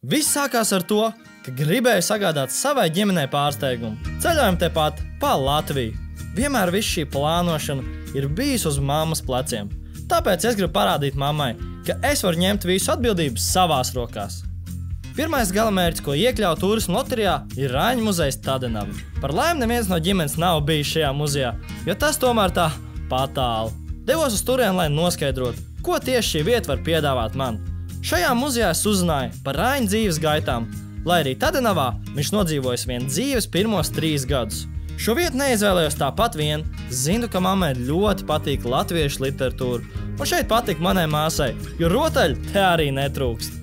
Viss sākās ar to, ka gribēju sagādāt savai ģimenei pārsteigumu. Ceļojam tepat pa Latviju. Vienmēr viss šī plānošana ir bijis uz mammas pleciem. Tāpēc es gribu parādīt mammai, ka es varu ņemt visu atbildību savās rokās. Pirmais galamērķis, ko iekļaut turismu loterijā, ir Raņu muzejs Tadenava. Par laimi neviens no ģimenes nav bijis šajā muzejā, jo tas tomēr tā patālu. Devos uz turieni, lai noskaidrotu, ko tieši šī vieta var piedāvāt man. Šajā muzejā es uzzināju par Raņa dzīves gaitām, lai arī Tadenavā viņš nodzīvojis vien dzīves pirmos 3 gadus. Šo vietu neizvēlējos tāpat vien, zinu, ka mammai ļoti patīk latviešu literatūra, un šeit patīk manai māsai, jo rotaļu te arī netrūkst.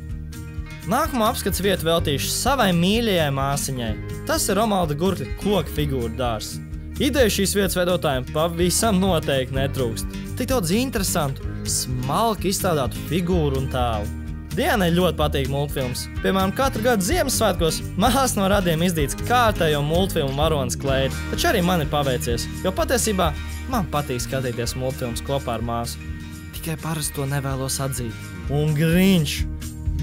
Nākamo apskats vietu veltīšu savai mīļajai māsiņai. Tas ir Romalda Gurkļa koka figūra dārzs. Ideju šīs vietas veidotājiem pavisam noteikti netrūkst. Tik daudz interesantu, smalki izstrādātu figūru un tēlu. Dianai ļoti patīk multfilms. Piemēram, katru gadu Ziemassvētkos māsa no radiem izdīts kārtējo multfilmu Varonas Kleita. Taču arī man ir paveicies, jo patiesībā man patīk skatīties multfilms kopā ar māsu. Tikai parasti to nevēlos atzīt. Un Griņš!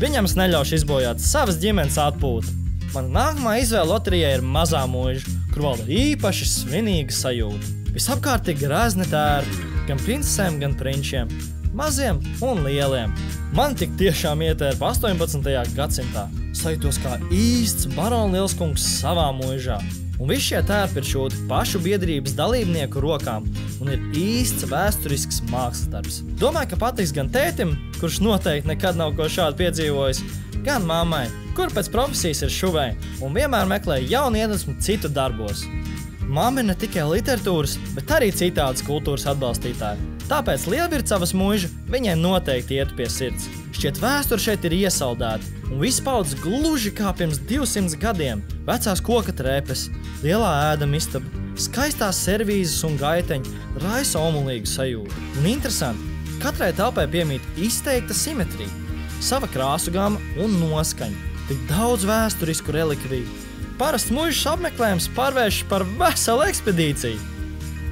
Viņam es neļaušu izbojāt savas ģimenes atpūtu. Mana nākamā izvēle loterijai ir Mazā mūža, kur valda īpaši svinīga sajūta. Visapkārt ir grezni tērpi, gan princesēm, gan prinčiem, maziem un lieliem. Man tik tiešām ietērpa 18. gadsimtā. Sajūtos kā īsts barona lielskungs savā mūžā. Un visi šie tērpi ir šūti pašu biedrības dalībnieku rokām un ir īsts vēsturisks mākslas darbs. Domāju, ka patiks gan tētim, kurš noteikti nekad nav ko šādu piedzīvojis, gan mammai, kur pēc profesijas ir šuvei un vienmēr meklē jaunu iedvesmu citu darbos. Mamma ir ne tikai literatūras, bet arī citādas kultūras atbalstītāja. Tāpēc Lielvircavas mūža viņai noteikti ietu pie sirds. Šķiet vēsture šeit ir iesaldēta, un viss paudzes gluži kā pirms 200 gadiem. Vecās koka trēpes, lielā ēdama istaba, skaistās servīzes un gaiteņi raisa omulīgu sajūtu. Un interesanti, katrai telpai piemīt izteikta simetrija, sava krāsu gama un noskaņa, tik daudz vēsturisku relikviju. Parasts mūžas apmeklējums pārvērš par veselu ekspedīciju.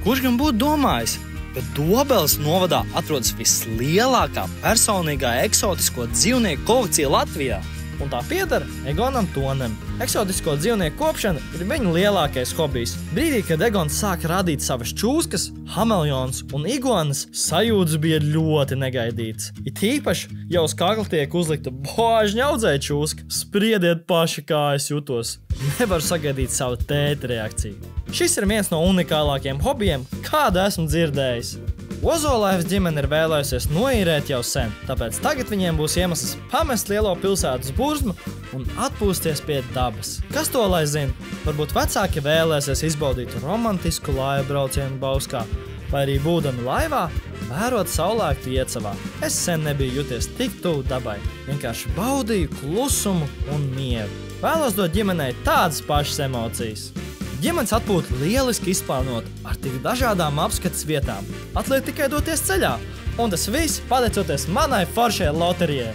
Kurš gan būtu domājis, ka Dobeles novadā atrodas vislielākā personīgā eksotisko dzīvnieku kolekcija Latvijā? Un tā pieder Egonam Tonem. Eksotisko dzīvnieku kopšana ir viņa lielākais hobijs. Brīdī, kad Egons sāka radīt savas čūskas, hameleons un iguanas, sajūtas bija ļoti negaidīts. It īpaši, ja uz kakla tiek uzlikta božņa audzēja čūska, spriediet paši, kā es jutos. Nevaru sagaidīt savu tēta reakciju. Šis ir viens no unikālākiem hobijiem, kādu esmu dzirdējis. Ozolaivas ģimene ir vēlējusies noīrēt jau sen, tāpēc tagad viņiem būs iemesls pamest lielo pilsētas burzmu un atpūsties pie dabas. Kas to lai zina? Varbūt vecāki vēlēsies izbaudīt romantisku laivu braucienu Bauskā, vai arī būdami laivā, vērot saulēktu Iecavā. Es sen nebiju juties tik tuvu dabai, vienkārši baudīju klusumu un mieru. Vēlos dot ģimenei tādas pašas emocijas. Ģimenes atpūta lieliski izplānota ar tik dažādām apskates vietām. Atliek tikai doties ceļā, un tas viss pateicoties manai foršajai loterijai.